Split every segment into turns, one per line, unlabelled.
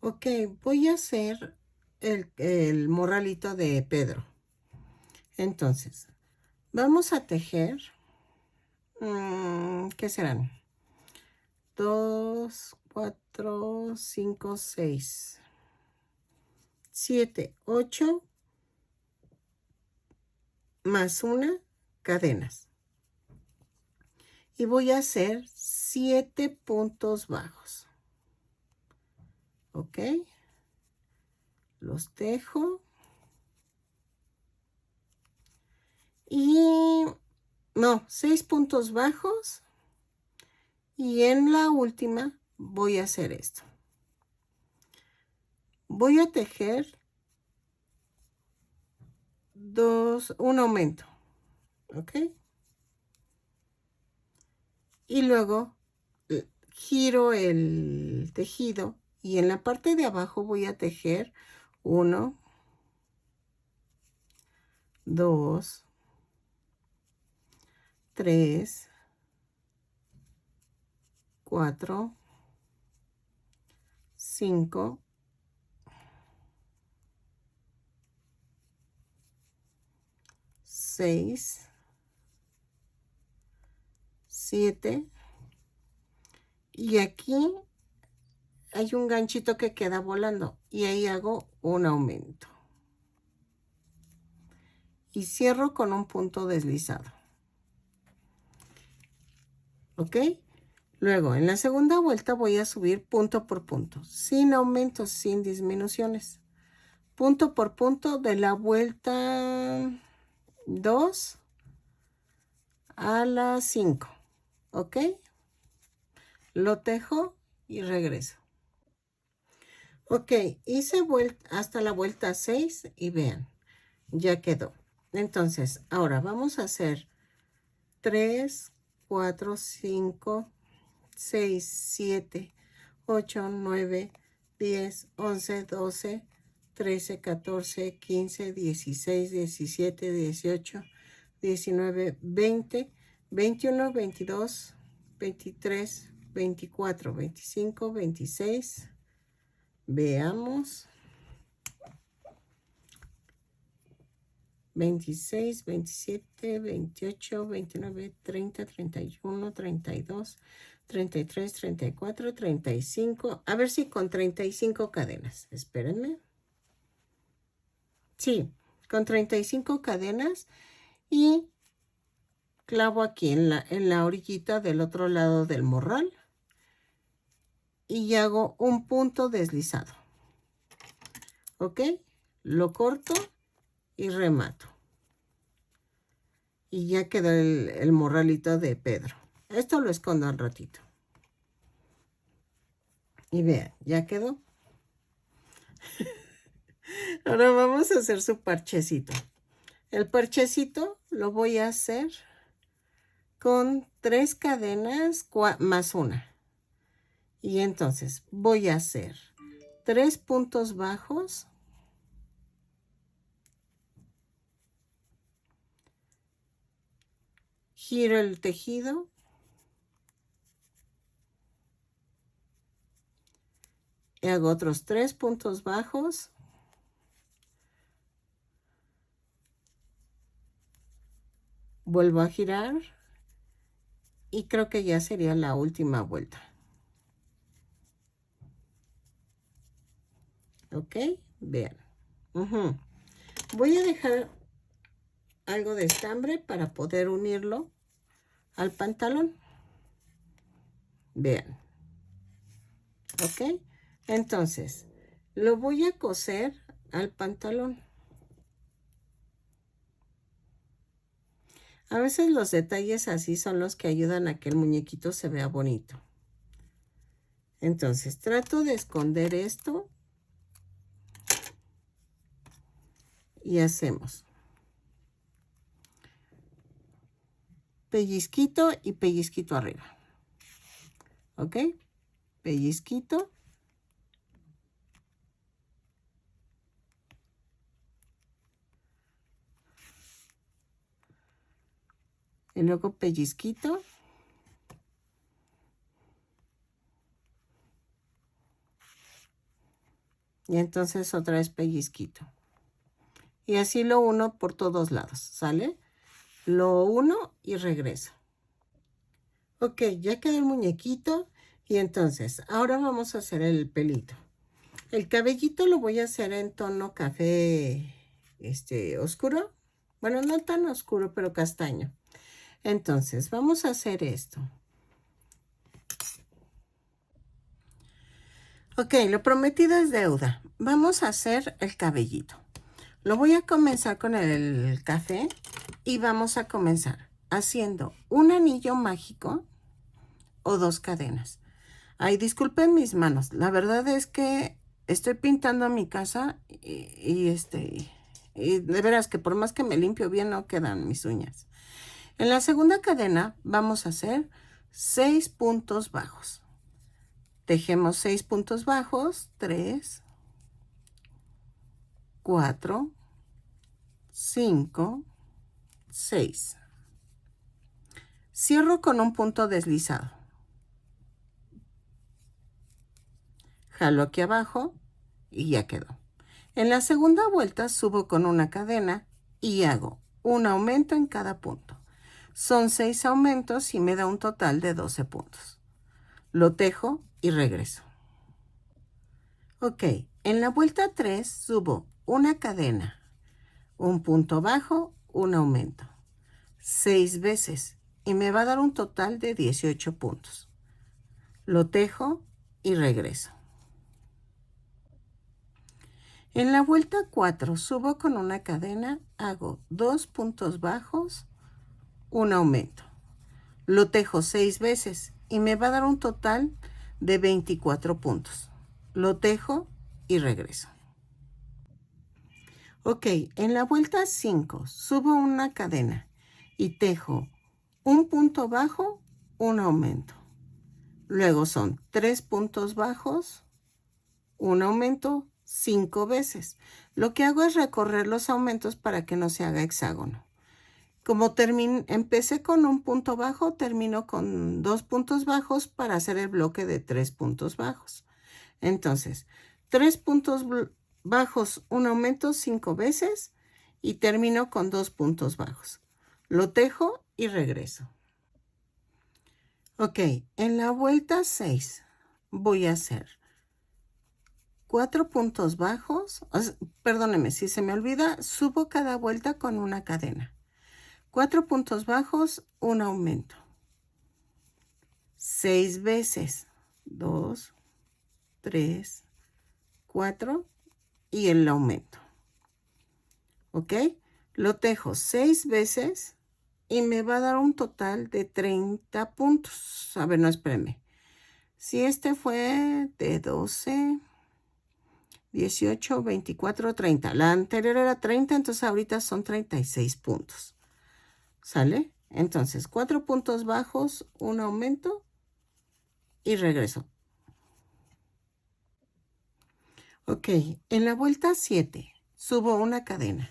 Ok, voy a hacer el morralito de Pedro. Entonces, vamos a tejer, ¿qué serán? 2, 4, 5, 6, 7, 8 más una cadenas. Y voy a hacer 7 puntos bajos. ¿Ok? Los tejo. Y no, 6 puntos bajos. Y en la última voy a hacer esto. Voy a tejer un aumento. ¿Ok? Y luego giro el tejido y en la parte de abajo voy a tejer 1, 2, 3, 4, 5, 6, 7 y aquí hay un ganchito que queda volando y ahí hago un aumento y cierro con un punto deslizado. ¿Ok? Luego en la segunda vuelta voy a subir punto por punto, sin aumentos, sin disminuciones. Punto por punto de la vuelta 2 a la 5. ¿Ok? Lo tejo y regreso. Ok, hice hasta la vuelta 6 y vean, ya quedó. Entonces, ahora vamos a hacer 3, 4, 5, 6, 7, 8, 9, 10, 11, 12, 13, 14, 15, 16, 17, 18, 19, 20, 21, 22, 23, 24, 25, 26. Veamos. 26, 27, 28, 29, 30, 31, 32, 33, 34, 35. A ver si con 35 cadenas. Espérenme. Sí, con 35 cadenas y clavo aquí en la orillita del otro lado del morral y hago un punto deslizado. ¿Ok? Lo corto y remato. Y ya quedó el morralito de Pedro. Esto lo escondo al ratito. Y vean, ya quedó. Ahora vamos a hacer su parchecito. El parchecito lo voy a hacer con 3 cadenas más una. Y entonces voy a hacer 3 puntos bajos. Giro el tejido. Y hago otros 3 puntos bajos. Vuelvo a girar. Y creo que ya sería la última vuelta. ¿Ok? Vean. Voy a dejar algo de estambre para poder unirlo al pantalón. Vean. ¿Ok? Entonces, lo voy a coser al pantalón. A veces los detalles así son los que ayudan a que el muñequito se vea bonito. Entonces, trato de esconder esto. Y hacemos pellizquito y pellizquito arriba. ¿Ok? Pellizquito. Y luego pellizquito. Y entonces otra vez pellizquito. Y así lo uno por todos lados, ¿sale? Lo uno y regreso. Ok, ya quedó el muñequito. Y entonces, ahora vamos a hacer el pelito. El cabellito lo voy a hacer en tono café, oscuro. Bueno, no tan oscuro, pero castaño. Entonces, vamos a hacer esto. Ok, lo prometido es deuda. Vamos a hacer el cabellito. Lo voy a comenzar con el café y vamos a comenzar haciendo un anillo mágico o 2 cadenas. Ay, disculpen mis manos. La verdad es que estoy pintando mi casa y de veras que por más que me limpio bien no quedan mis uñas. En la segunda cadena vamos a hacer 6 puntos bajos. Tejemos 6 puntos bajos, 3, 4, 5, 6. Cierro con un punto deslizado. Jalo aquí abajo y ya quedó. En la segunda vuelta subo con una cadena y hago un aumento en cada punto. Son 6 aumentos y me da un total de 12 puntos. Lo tejo y regreso. Ok, en la vuelta 3 subo una cadena, un punto bajo, un aumento. 6 veces y me va a dar un total de 18 puntos. Lo tejo y regreso. En la vuelta 4 subo con una cadena, hago 2 puntos bajos, un aumento. Lo tejo 6 veces y me va a dar un total de 24 puntos. Lo tejo y regreso. Ok, en la vuelta 5 subo una cadena y tejo un punto bajo, un aumento. Luego son 3 puntos bajos, un aumento 5 veces. Lo que hago es recorrer los aumentos para que no se haga hexágono. Como empecé con un punto bajo, termino con 2 puntos bajos para hacer el bloque de 3 puntos bajos. Entonces, 3 puntos bajos, un aumento 5 veces y termino con 2 puntos bajos. Lo tejo y regreso. Ok, en la vuelta 6 voy a hacer 4 puntos bajos. Perdóneme, si se me olvida, subo cada vuelta con una cadena. 4 puntos bajos, un aumento. 6 veces. 2, 3, 4 y el aumento. ¿Ok? Lo tejo 6 veces y me va a dar un total de 30 puntos. A ver, no, espérame. Si este fue de 12, 18, 24, 30. La anterior era 30, entonces ahorita son 36 puntos. ¿Sale? Entonces, 4 puntos bajos, un aumento y regreso. Ok, en la vuelta 7 subo una cadena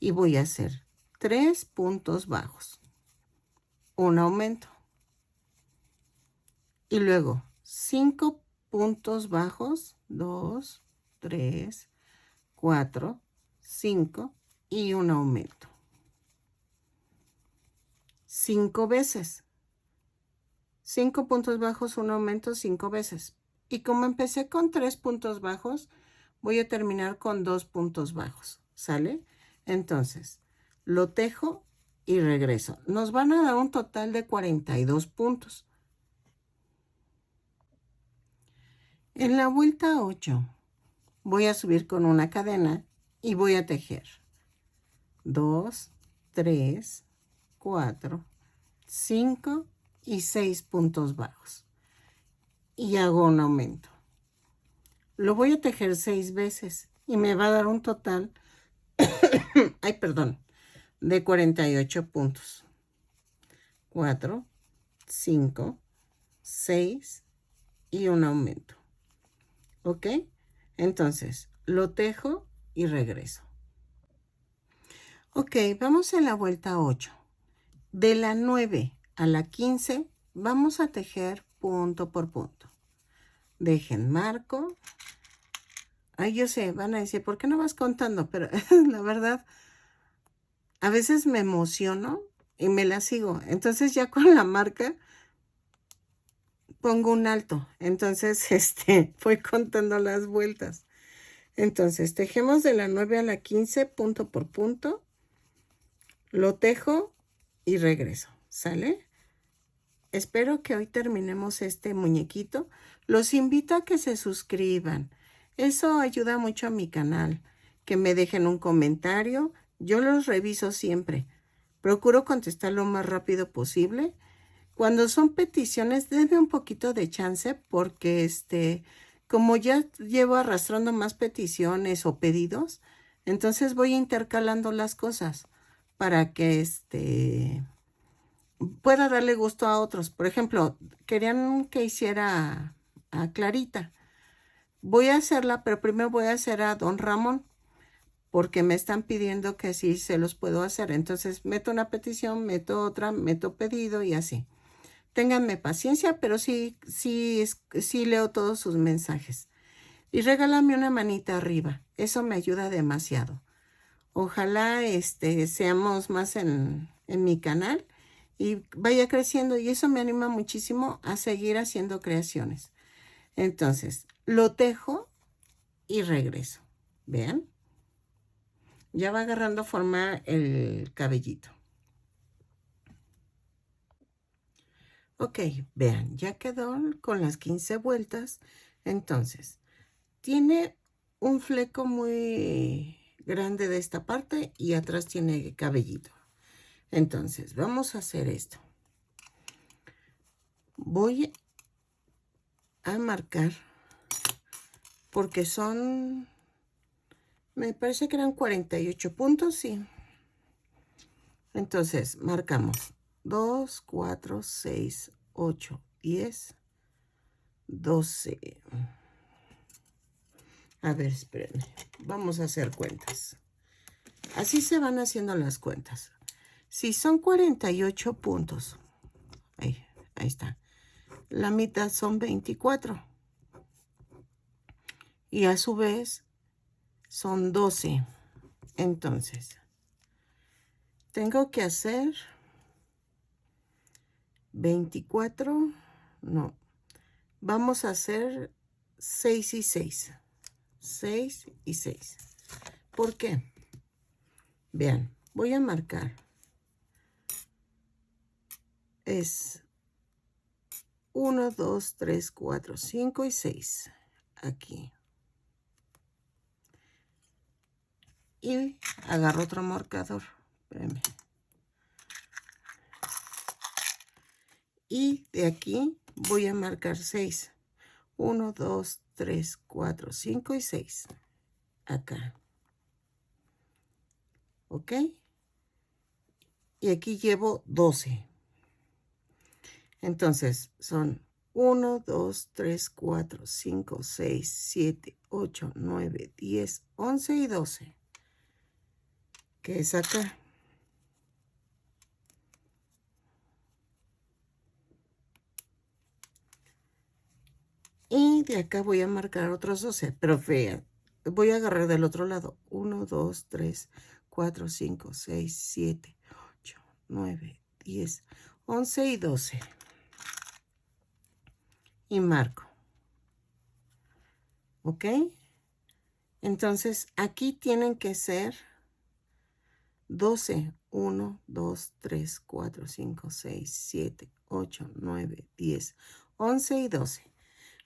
y voy a hacer 3 puntos bajos, un aumento. Y luego 5 puntos bajos, 2, 3, 4, 5 y un aumento. 5 veces. 5 puntos bajos, un aumento 5 veces. Y como empecé con 3 puntos bajos, voy a terminar con 2 puntos bajos. ¿Sale? Entonces, lo tejo y regreso. Nos van a dar un total de 42 puntos. En la vuelta 8 voy a subir con una cadena y voy a tejer 2, 3, 4, 5 y 6 puntos bajos. Y hago un aumento. Lo voy a tejer 6 veces y me va a dar un total, ay, perdón, de 48 puntos. 4, 5, 6 y un aumento. ¿Ok? Entonces, lo tejo y regreso. Ok, vamos en la vuelta 8. De la 9 a la 15 vamos a tejer punto por punto. Dejen marco. Ay, yo sé, van a decir, ¿por qué no vas contando? Pero la verdad, a veces me emociono y me la sigo. Entonces ya con la marca pongo un alto. Entonces, voy contando las vueltas. Entonces, tejemos de la 9 a la 15, punto por punto. Lo tejo y regreso. ¿Sale? Espero que hoy terminemos este muñequito. Los invito a que se suscriban. Eso ayuda mucho a mi canal. Que me dejen un comentario. Yo los reviso siempre. Procuro contestar lo más rápido posible. Cuando son peticiones, denme un poquito de chance porque como ya llevo arrastrando más peticiones o pedidos, entonces voy intercalando las cosas para que pueda darle gusto a otros. Por ejemplo, querían que hiciera a Clarita. Voy a hacerla, pero primero voy a hacer a Don Ramón porque me están pidiendo que sí se los puedo hacer. Entonces meto una petición, meto otra, meto pedido y así. Ténganme paciencia, pero sí leo todos sus mensajes. Y regálame una manita arriba. Eso me ayuda demasiado. Ojalá seamos más en mi canal y vaya creciendo. Y eso me anima muchísimo a seguir haciendo creaciones. Entonces, lo tejo y regreso. ¿Vean? Ya va agarrando forma el cabellito. Ok, vean, ya quedó con las 15 vueltas. Entonces, tiene un fleco muy grande de esta parte y atrás tiene cabellito. Entonces, vamos a hacer esto. Voy a marcar porque me parece que eran 48 puntos, sí. Entonces, marcamos 2, 4, 6, 8, 10, 12. A ver, espérenme. Vamos a hacer cuentas. Así se van haciendo las cuentas. Si son 48 puntos, ahí está. La mitad son 24. Y a su vez son 12. Entonces, tengo que hacer 24. No. Vamos a hacer 6 y 6. 6 y 6. ¿Por qué? Vean, voy a marcar. Es 1, 2, 3, 4, 5 y 6. Aquí. Y agarro otro marcador. Espérenme. Y de aquí voy a marcar 6. 1, 2, 3, 4, 5 y 6. Acá. ¿Ok? Y aquí llevo 12. Entonces son 1, 2, 3, 4, 5, 6, 7, 8, 9, 10, 11 y 12. Que es acá. Y de acá voy a marcar otros 12. Pero vean, voy a agarrar del otro lado. 1, 2, 3, 4, 5, 6, 7, 8, 9, 10, 11 y 12. Y marco. ¿Ok? Entonces, aquí tienen que ser 12. 1, 2, 3, 4, 5, 6, 7, 8, 9, 10, 11 y 12.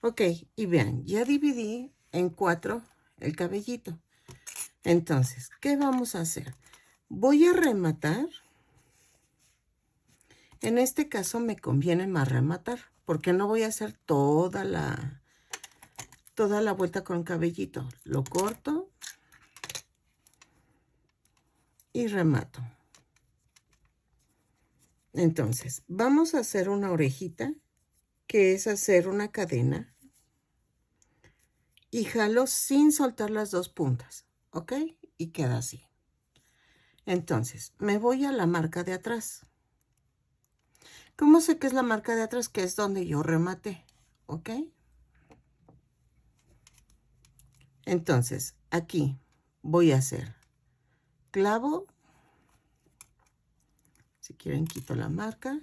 Ok, y vean, ya dividí en 4 el cabellito. Entonces, ¿qué vamos a hacer? Voy a rematar. En este caso me conviene más rematar, porque no voy a hacer toda la vuelta con cabellito. Lo corto y remato. Entonces, vamos a hacer una orejita, que es hacer una cadena. Y jalo sin soltar las dos puntas, ¿ok? Y queda así. Entonces, me voy a la marca de atrás. ¿Cómo sé que es la marca de atrás? Que es donde yo rematé, ¿ok? Entonces, aquí voy a hacer clavo. Si quieren, quito la marca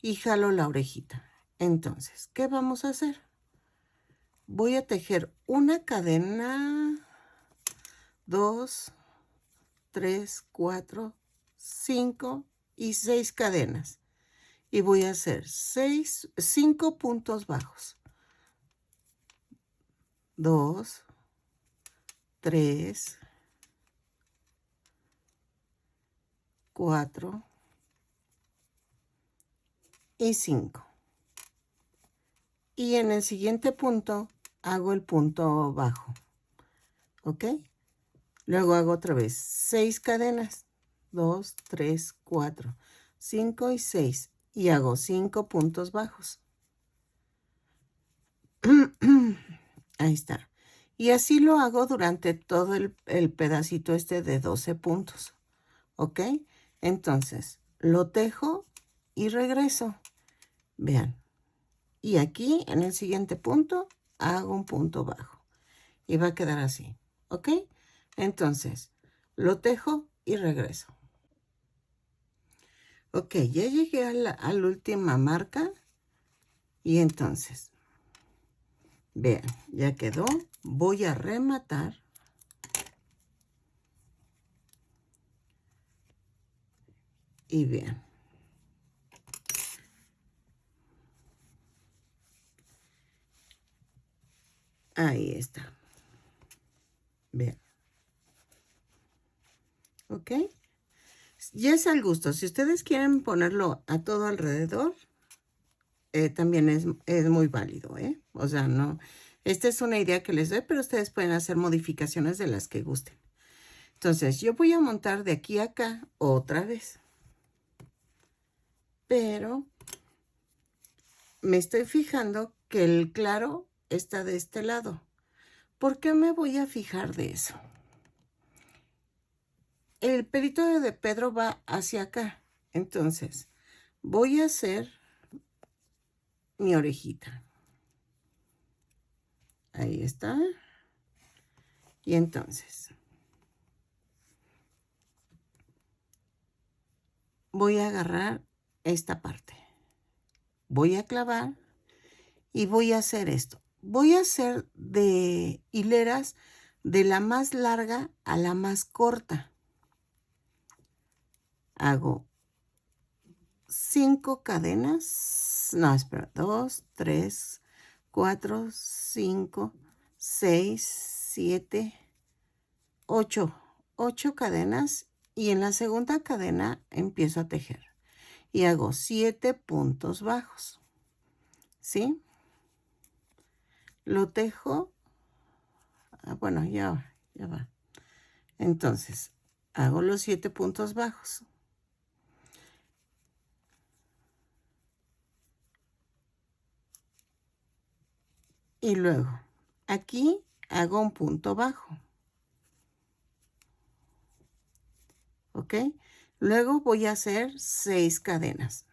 y jalo la orejita. Entonces, ¿qué vamos a hacer? Voy a tejer una cadena, 2, 3, 4, 5 y 6 cadenas. Y voy a hacer 5 puntos bajos. 2, 3, 4 y 5. Y en el siguiente punto hago el punto bajo. ¿Ok? Luego hago otra vez 6 cadenas. 2, 3, 4, 5 y 6. Y hago 5 puntos bajos. Ahí está. Y así lo hago durante todo el pedacito este de 12 puntos. ¿Ok? Entonces, lo tejo y regreso. Vean. Y aquí, en el siguiente punto, hago un punto bajo. Y va a quedar así. ¿Ok? Entonces, lo tejo y regreso. Ok, ya llegué a la última marca. Y entonces, vean, ya quedó. Voy a rematar. Y vean. Ahí está. Vean. ¿Ok? Ya es al gusto. Si ustedes quieren ponerlo a todo alrededor, también es muy válido, ¿eh? O sea, no. Esta es una idea que les doy, pero ustedes pueden hacer modificaciones de las que gusten. Entonces, yo voy a montar de aquí a acá otra vez. Pero me estoy fijando que el claro está de este lado. ¿Por qué me voy a fijar de eso? El pelito de Pedro va hacia acá. Entonces, voy a hacer mi orejita. Ahí está. Y entonces, voy a agarrar esta parte. Voy a clavar y voy a hacer esto. Voy a hacer de hileras de la más larga a la más corta. Hago 5 cadenas. No, espera. 2, 3, 4, 5, 6, 7, 8. 8 cadenas. Y en la segunda cadena empiezo a tejer. Y hago 7 puntos bajos. ¿Sí? Lo tejo. Bueno, ya va. Entonces, hago los 7 puntos bajos. Y luego, aquí hago un punto bajo. ¿Ok? Luego voy a hacer 6 cadenas.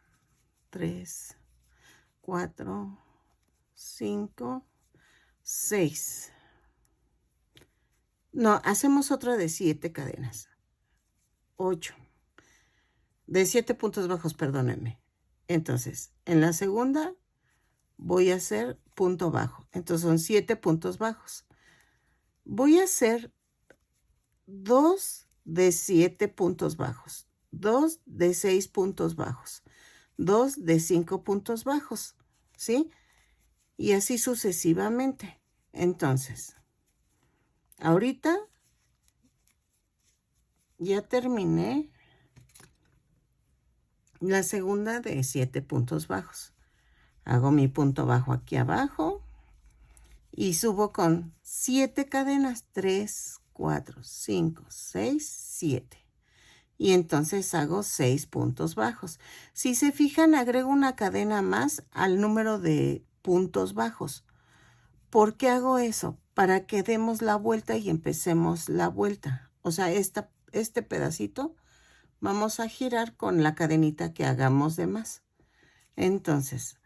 3, 4, 5, 6. No, hacemos otra de 7 cadenas. 8. De 7 puntos bajos, perdónenme. Entonces, en la segunda voy a hacer punto bajo. Entonces son 7 puntos bajos. Voy a hacer 2 de 7 puntos bajos, 2 de 6 puntos bajos, 2 de 5 puntos bajos, ¿sí? Y así sucesivamente. Entonces, ahorita ya terminé la segunda de 7 puntos bajos. Hago mi punto bajo aquí abajo y subo con 7 cadenas, 3, 4, 5, 6, 7. Y entonces hago 6 puntos bajos. Si se fijan, agrego una cadena más al número de puntos bajos. ¿Por qué hago eso? Para que demos la vuelta y empecemos la vuelta. O sea, este pedacito vamos a girar con la cadenita que hagamos de más. Entonces,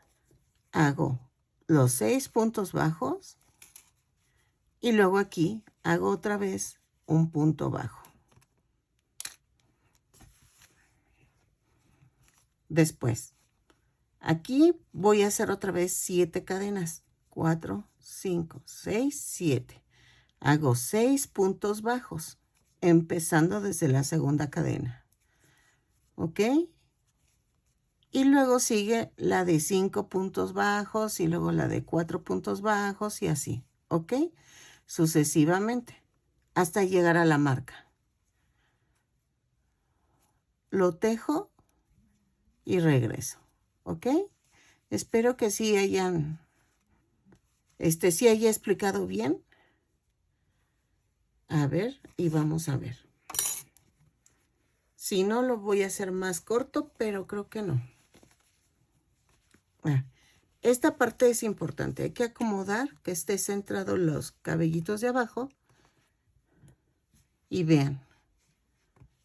hago los 6 puntos bajos Y luego aquí hago otra vez un punto bajo. Después, aquí voy a hacer otra vez 7 cadenas. 4, 5, 6, 7. Hago 6 puntos bajos, empezando desde la segunda cadena. ¿Ok? Y luego sigue la de 5 puntos bajos y luego la de 4 puntos bajos y así. ¿Ok? Sucesivamente, hasta llegar a la marca. Lo tejo y regreso. ¿Ok? Espero que sí sí haya explicado bien. A ver, y vamos a ver. Si no, lo voy a hacer más corto, pero creo que no. Esta parte es importante. Hay que acomodar que esté centrado los cabellitos de abajo. Y vean.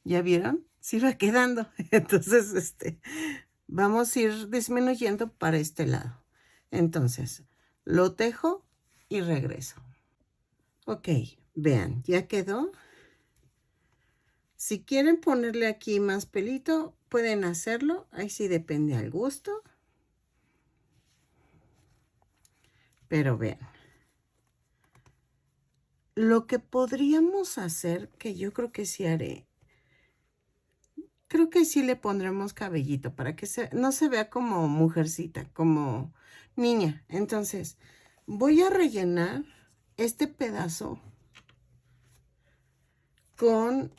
¿Ya vieron? Sí va quedando. Entonces, vamos a ir disminuyendo para este lado. Entonces, lo tejo y regreso. Ok, vean, ya quedó. Si quieren ponerle aquí más pelito, pueden hacerlo. Ahí sí depende al gusto. Pero vean. Lo que podríamos hacer, que yo creo que sí haré. Creo que sí le pondremos cabellito para que no se vea como mujercita, como niña. Entonces, voy a rellenar este pedazo con,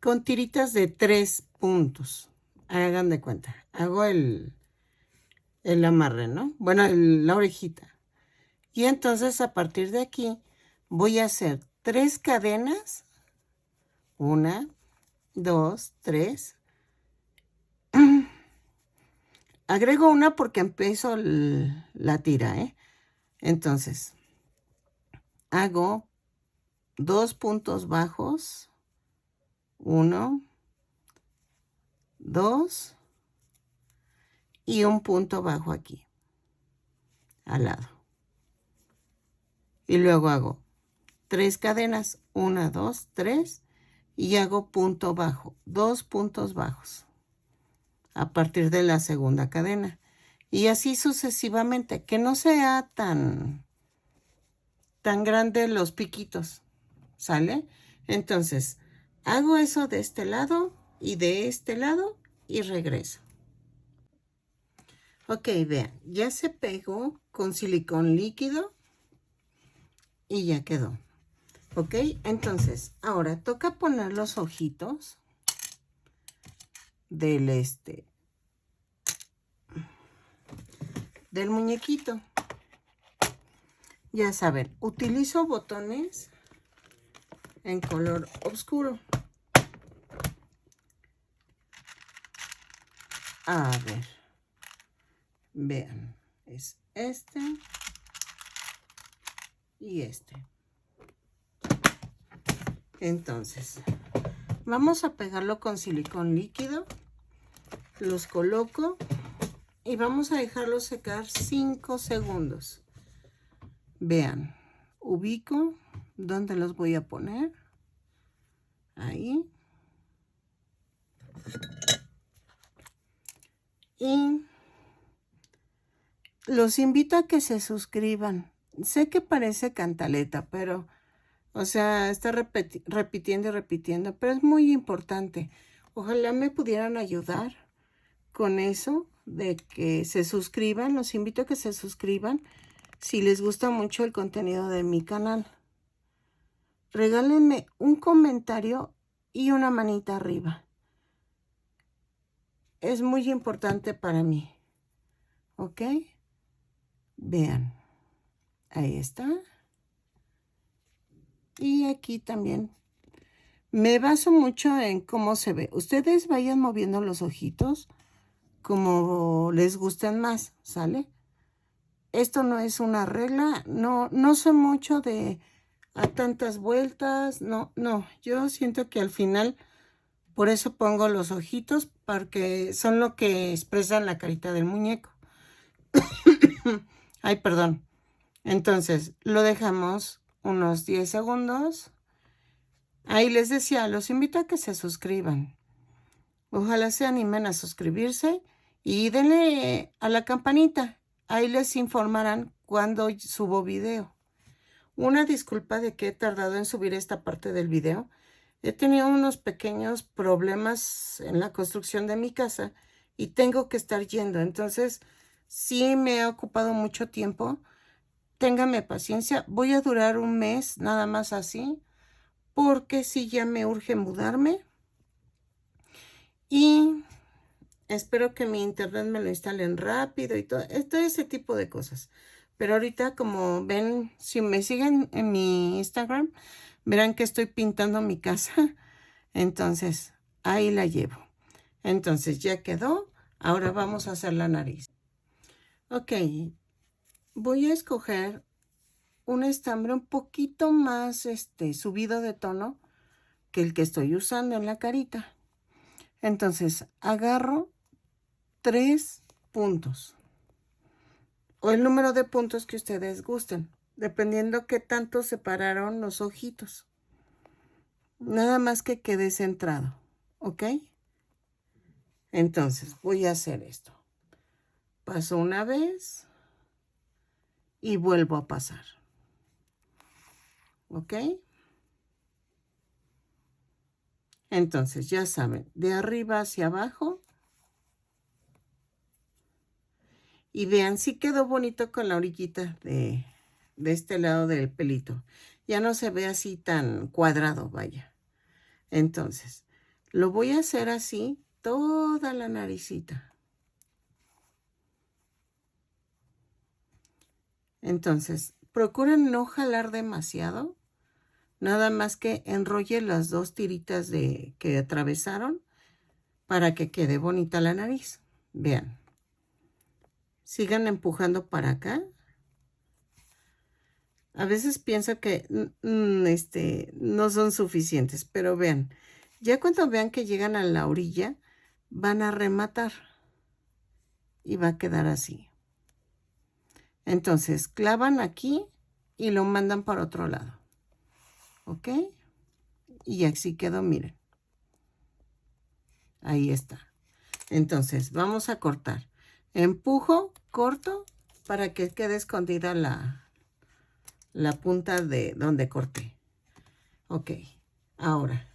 con tiritas de 3 puntos. Hagan de cuenta. Hago el amarre, ¿no? Bueno, la orejita. Y entonces a partir de aquí voy a hacer 3 cadenas. 1, 2, 3. Agrego una porque empiezo la tira, ¿eh? Entonces, hago 2 puntos bajos. 1, 2 y un punto bajo aquí, al lado. Y luego hago 3 cadenas. 1, 2, 3. Y hago punto bajo. 2 puntos bajos. A partir de la segunda cadena. Y así sucesivamente. Que no sea tan grande los piquitos. ¿Sale? Entonces, hago eso de este lado y de este lado y regreso. Ok, vean, ya se pegó con silicón líquido y ya quedó. Ok, entonces, ahora toca poner los ojitos del muñequito. Ya saben, utilizo botones en color oscuro. A ver, vean, es este y este. Entonces, vamos a pegarlo con silicón líquido. Los coloco y vamos a dejarlo secar 5 segundos. Vean, ubico dónde los voy a poner. Ahí. Y los invito a que se suscriban. Sé que parece cantaleta, pero, o sea, está repitiendo y repitiendo, pero es muy importante. Ojalá me pudieran ayudar con eso de que se suscriban. Los invito a que se suscriban si les gusta mucho el contenido de mi canal. Regálenme un comentario y una manita arriba. Es muy importante para mí. ¿Ok? Vean. Ahí está. Y aquí también. Me baso mucho en cómo se ve. Ustedes vayan moviendo los ojitos como les gusten más, ¿sale? Esto no es una regla. No sé mucho de a tantas vueltas. No. Yo siento que al final, por eso pongo los ojitos, porque son lo que expresan la carita del muñeco. Ay, perdón. Entonces, lo dejamos unos 10 segundos. Ahí les decía, los invito a que se suscriban. Ojalá se animen a suscribirse y denle a la campanita. Ahí les informarán cuando subo video. Una disculpa de que he tardado en subir esta parte del video. He tenido unos pequeños problemas en la construcción de mi casa y tengo que estar yendo. Entonces, sí me ha ocupado mucho tiempo. Téngame paciencia. Voy a durar un mes nada más así, porque sí ya me urge mudarme. Y espero que mi internet me lo instalen rápido y todo ese tipo de cosas. Pero ahorita, como ven, si me siguen en mi Instagram, verán que estoy pintando mi casa. Entonces, ahí la llevo. Entonces, ya quedó. Ahora vamos a hacer la nariz. Ok, voy a escoger un estambre un poquito más subido de tono que el que estoy usando en la carita. Entonces, agarro 3 puntos o el número de puntos que ustedes gusten, dependiendo qué tanto separaron los ojitos. Nada más que quede centrado, ¿ok? Entonces, voy a hacer esto. Paso una vez y vuelvo a pasar, ¿ok? Entonces, ya saben, de arriba hacia abajo. Y vean, sí quedó bonito con la orillita de este lado del pelito. Ya no se ve así tan cuadrado, vaya. Entonces, lo voy a hacer así toda la naricita. Entonces, procuren no jalar demasiado. Nada más que enrolle las 2 tiritas que atravesaron para que quede bonita la nariz. Vean. Sigan empujando para acá. A veces pienso que no son suficientes, pero vean, ya cuando vean que llegan a la orilla, van a rematar y va a quedar así. Entonces, clavan aquí y lo mandan para otro lado. ¿Ok? Y así quedó, miren. Ahí está. Entonces, vamos a cortar. Empujo, corto, para que quede escondida la punta de donde corté. Ok, ahora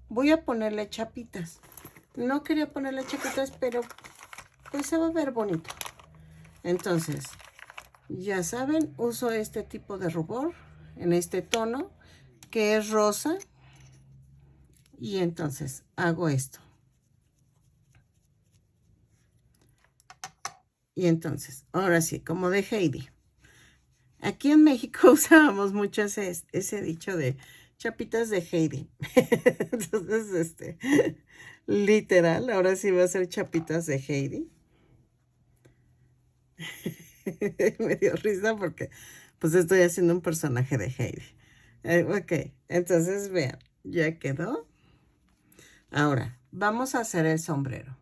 voy a ponerle chapitas. No quería ponerle chapitas, pero pues se va a ver bonito. Entonces, ya saben, uso este tipo de rubor en este tono que es rosa. Y entonces hago esto. Y entonces, ahora sí, como de Heidi. Aquí en México usábamos mucho ese dicho de chapitas de Heidi. Entonces, literal, ahora sí va a ser chapitas de Heidi. Me dio risa porque pues estoy haciendo un personaje de Heidi. Ok, entonces vean, ya quedó. Ahora, vamos a hacer el sombrero.